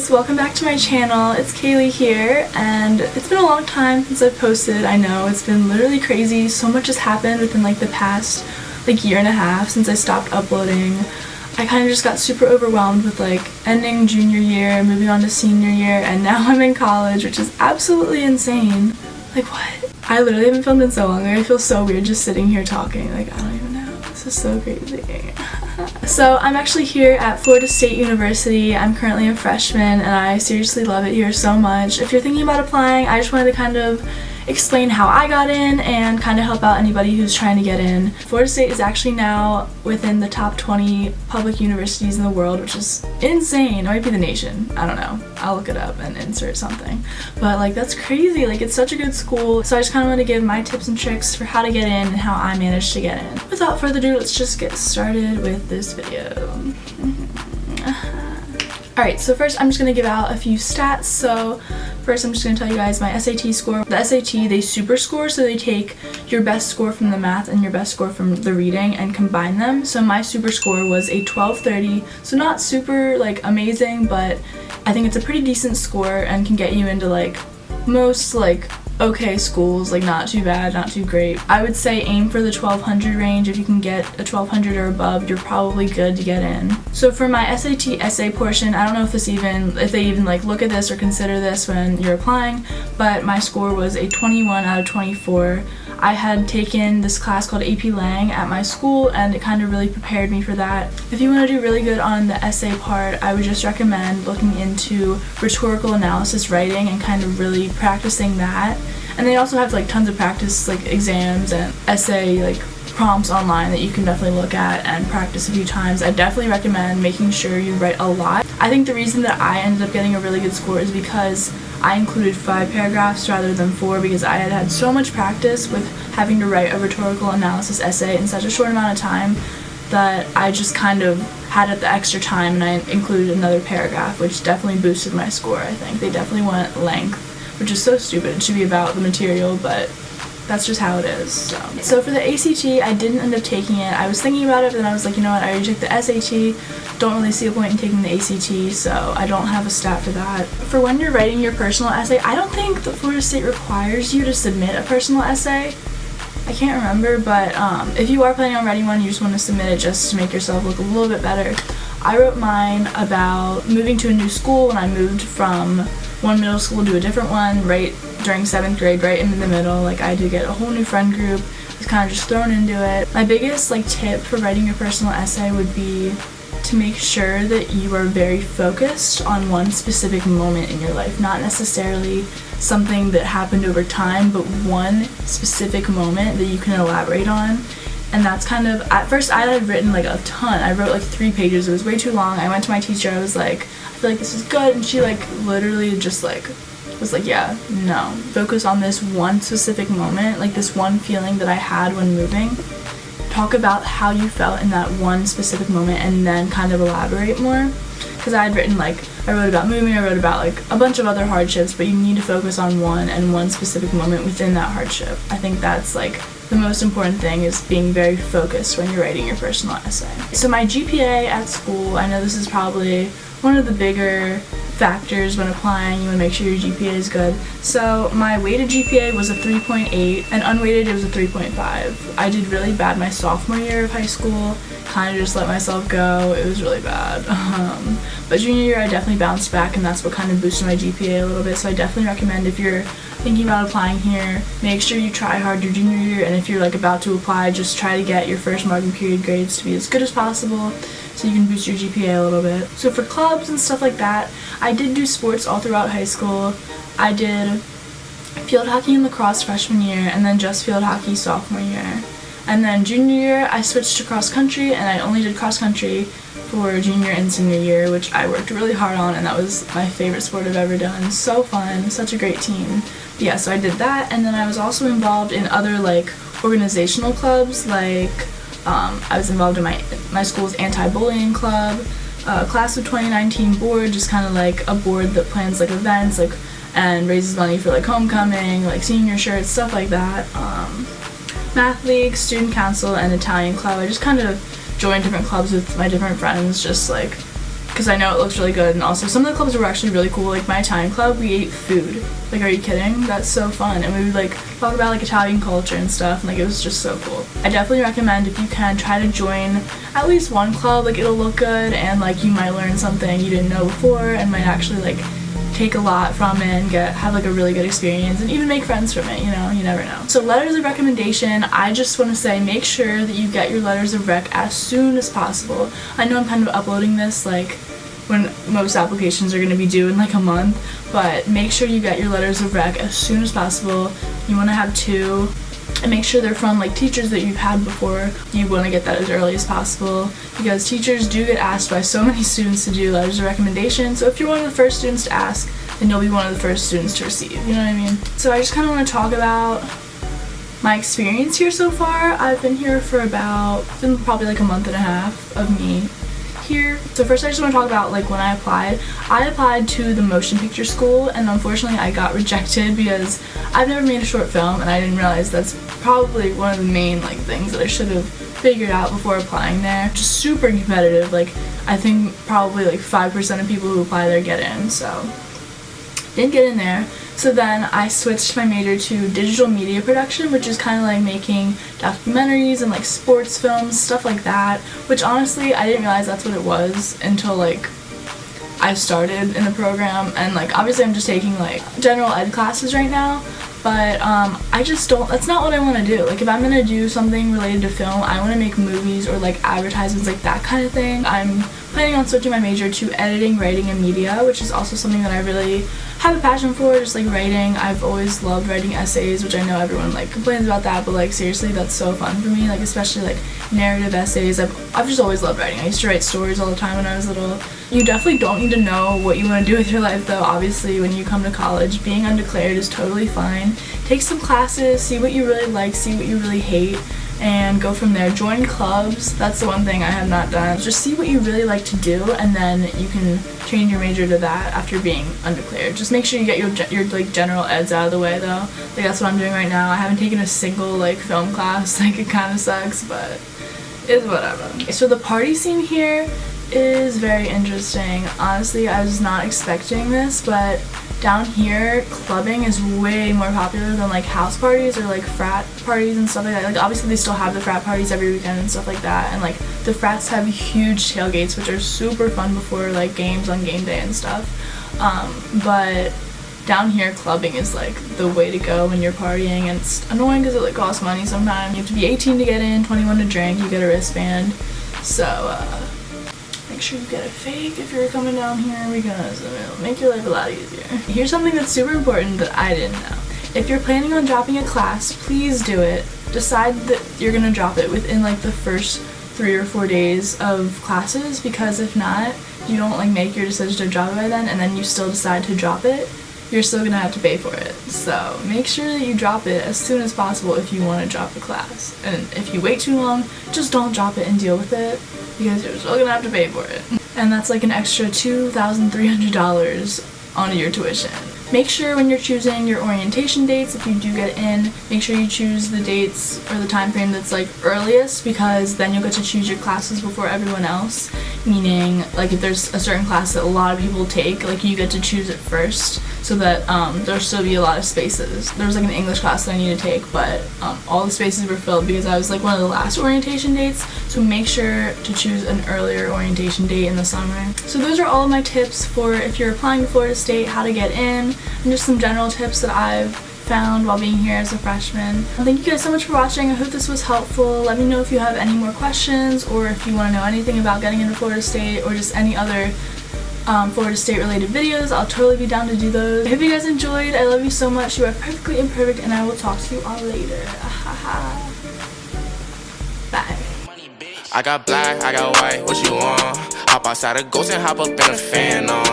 guys, welcome back to my channel. It's Kaylie here, and it's been a long time since I've posted. I know it's been literally crazy. So much has happened within like the past year and a half since I stopped uploading. I kind of just got super overwhelmed with ending junior year, moving on to senior year, and now I'm in college, which is absolutely insane. What? I literally haven't filmed in so long. I feel so weird just sitting here talking. I don't even know. This is so crazy. So I'm actually here at Florida State University. I'm currently a freshman and I seriously love it here so much. If you're thinking about applying, I just wanted to kind of explain how I got in and kind of help out anybody who's trying to get in. Florida State is actually now within the top 20 public universities in the world, which is insane. It might be the nation. I don't know. I'll look it up and insert something. But that's crazy. It's such a good school. So I just kind of want to give my tips and tricks for how to get in and how I managed to get in. Without further ado, let's just get started with this video. Alright, so first I'm just going to give out a few stats. So first I'm just going to tell you guys my SAT score. The SAT, they super score, so they take your best score from the math and your best score from the reading and combine them. So my super score was a 1230, so not super amazing, but I think it's a pretty decent score and can get you into most okay schools, not too bad, not too great. I would say aim for the 1200 range. If you can get a 1200 or above, you're probably good to get in. So for my SAT essay portion, I don't know if they even look at this or consider this when you're applying, but my score was a 21 out of 24. I had taken this class called AP Lang at my school and it kind of really prepared me for that. If you want to do really good on the essay part, I would just recommend looking into rhetorical analysis writing and kind of really practicing that. And they also have tons of practice exams and essay prompts online that you can definitely look at and practice a few times. I definitely recommend making sure you write a lot. I think the reason that I ended up getting a really good score is because I included 5 paragraphs rather than 4 because I had had so much practice with having to write a rhetorical analysis essay in such a short amount of time that I just kind of had it the extra time, and I included another paragraph, which definitely boosted my score. I think they definitely want length, which is so stupid. It should be about the material, but that's just how it is. So for the ACT, I didn't end up taking it. I was thinking about it, but then I was like, you know what, I already took the SAT. Don't really see a point in taking the ACT, so I don't have a stat for that. For when you're writing your personal essay, I don't think that Florida State requires you to submit a personal essay. I can't remember, but if you are planning on writing one, you just want to submit it just to make yourself look a little bit better. I wrote mine about moving to a new school when I moved from one middle school to a different one right during 7th grade, right in the middle. I had to get a whole new friend group. I was kind of just thrown into it. My biggest tip for writing your personal essay would be to make sure that you are very focused on one specific moment in your life, not necessarily something that happened over time, but one specific moment that you can elaborate on. And that's kind of, at first I had written a ton. I wrote 3 pages. It was way too long. I went to my teacher. I was like, I feel like this is good, and she literally just was like, yeah, no, focus on this one specific moment, this one feeling that I had when moving. Talk about how you felt in that one specific moment and then kind of elaborate more. Because I had written I wrote about moving, I wrote about a bunch of other hardships, but you need to focus on one specific moment within that hardship. I think that's the most important thing, is being very focused when you're writing your personal essay. So my GPA at school, I know this is probably one of the bigger factors when applying. You want to make sure your GPA is good. So my weighted GPA was a 3.8 and unweighted it was a 3.5. I did really bad my sophomore year of high school, kind of just let myself go. It was really bad. But junior year I definitely bounced back, and that's what kind of boosted my GPA a little bit. So I definitely recommend, if you're thinking about applying here, make sure you try hard your junior year, and if you're about to apply, just try to get your first marking period grades to be as good as possible so you can boost your GPA a little bit. So for clubs and stuff like that, I did do sports all throughout high school. I did field hockey and lacrosse freshman year, and then just field hockey sophomore year. And then junior year, I switched to cross country, and I only did cross country for junior and senior year, which I worked really hard on, and that was my favorite sport I've ever done. So fun, such a great team. But yeah, so I did that, and then I was also involved in other organizational clubs. I was involved in my school's anti-bullying club, class of 2019 board, just kind of a board that plans events and raises money for homecoming, senior shirts, stuff like that. Math league, student council, and Italian club. I just kind of joined different clubs with my different friends, just because I know it looks really good. And also some of the clubs were actually really cool. Like my Italian club, we ate food. Like, are you kidding? That's so fun. And we would like talk about like Italian culture and stuff, and like it was just so cool. I definitely recommend, if you can, try to join at least one club. Like, it'll look good, and like you might learn something you didn't know before, and might actually like take a lot from it and have like a really good experience, and even make friends from it, you know, you never know. So letters of recommendation, I just want to say, make sure that you get your letters of rec as soon as possible. I know I'm kind of uploading this like when most applications are going to be due in like a month, but make sure you get your letters of rec as soon as possible. You want to have 2, and make sure they're from like teachers that you've had before. You want to get that as early as possible, because teachers do get asked by so many students to do letters of recommendation. So if you're one of the first students to ask, then you'll be one of the first students to receive, you know what I mean? So I just kind of want to talk about my experience here so far. I've been here for probably like a month and a half of me here. So first I just want to talk about like when I applied to the motion picture school, and unfortunately I got rejected because I've never made a short film, and I didn't realize that's probably one of the main like things that I should have figured out before applying there. Just super competitive. Like, I think probably like 5% of people who apply there get in, so didn't get in there. So then I switched my major to digital media production, which is kind of like making documentaries and like sports films, stuff like that, which honestly I didn't realize that's what it was until like I started in the program. And like obviously I'm just taking like general ed classes right now, but I just don't, that's not what I want to do. Like, if I'm gonna do something related to film, I want to make movies or like advertisements, like that kind of thing. I'm planning on switching my major to editing, writing, and media, which is also something that I really have a passion for, just like writing. I've always loved writing essays, which I know everyone like complains about that, but like seriously, that's so fun for me, like especially like narrative essays. I've just always loved writing. I used to write stories all the time when I was little. You definitely don't need to know what you want to do with your life though. Obviously, when you come to college, being undeclared is totally fine. Take some classes, see what you really like, see what you really hate, and go from there. Join clubs. That's the one thing I have not done. Just see what you really like to do, and then you can change your major to that after being undeclared. Just make sure you get your like general eds out of the way though. Like, that's what I'm doing right now. I haven't taken a single like film class. Like, it kind of sucks, but it's whatever. So the party scene here is very interesting. Honestly, I was not expecting this, but down here, clubbing is way more popular than like house parties or like frat parties and stuff like that. Like, obviously they still have the frat parties every weekend and stuff like that, and like the frats have huge tailgates, which are super fun before like games on game day and stuff. But down here, clubbing is like the way to go when you're partying, and it's annoying because it like costs money sometimes. You have to be 18 to get in, 21 to drink, you get a wristband. So make sure you get a fake if you're coming down here, because it'll make your life a lot easier. Here's something that's super important that I didn't know. If you're planning on dropping a class, please do it. Decide that you're gonna drop it within like the first 3 or 4 days of classes, because if not, you don't like make your decision to drop it by then, and then you still decide to drop it, you're still gonna have to pay for it. So make sure that you drop it as soon as possible if you want to drop a class. And if you wait too long, just don't drop it and deal with it, because you're still gonna have to pay for it. And that's like an extra $2,300 onto your tuition. Make sure when you're choosing your orientation dates, if you do get in, make sure you choose the dates or the time frame that's like earliest, because then you'll get to choose your classes before everyone else. Meaning, like, if there's a certain class that a lot of people take, like, you get to choose it first, so that there'll still be a lot of spaces. There was like an English class that I needed to take, but all the spaces were filled because I was like one of the last orientation dates. So make sure to choose an earlier orientation date in the summer. So those are all of my tips for if you're applying to Florida State, how to get in, and just some general tips that I've found while being here as a freshman. Thank you guys so much for watching. I hope this was helpful. Let me know if you have any more questions, or if you want to know anything about getting into Florida State, or just any other Florida State related videos. I'll totally be down to do those. I hope you guys enjoyed. I love you so much. You are perfectly imperfect, and I will talk to you all later. Bye. I got black, I got white, what you want? Hop outside a ghost and hop up in a fan on.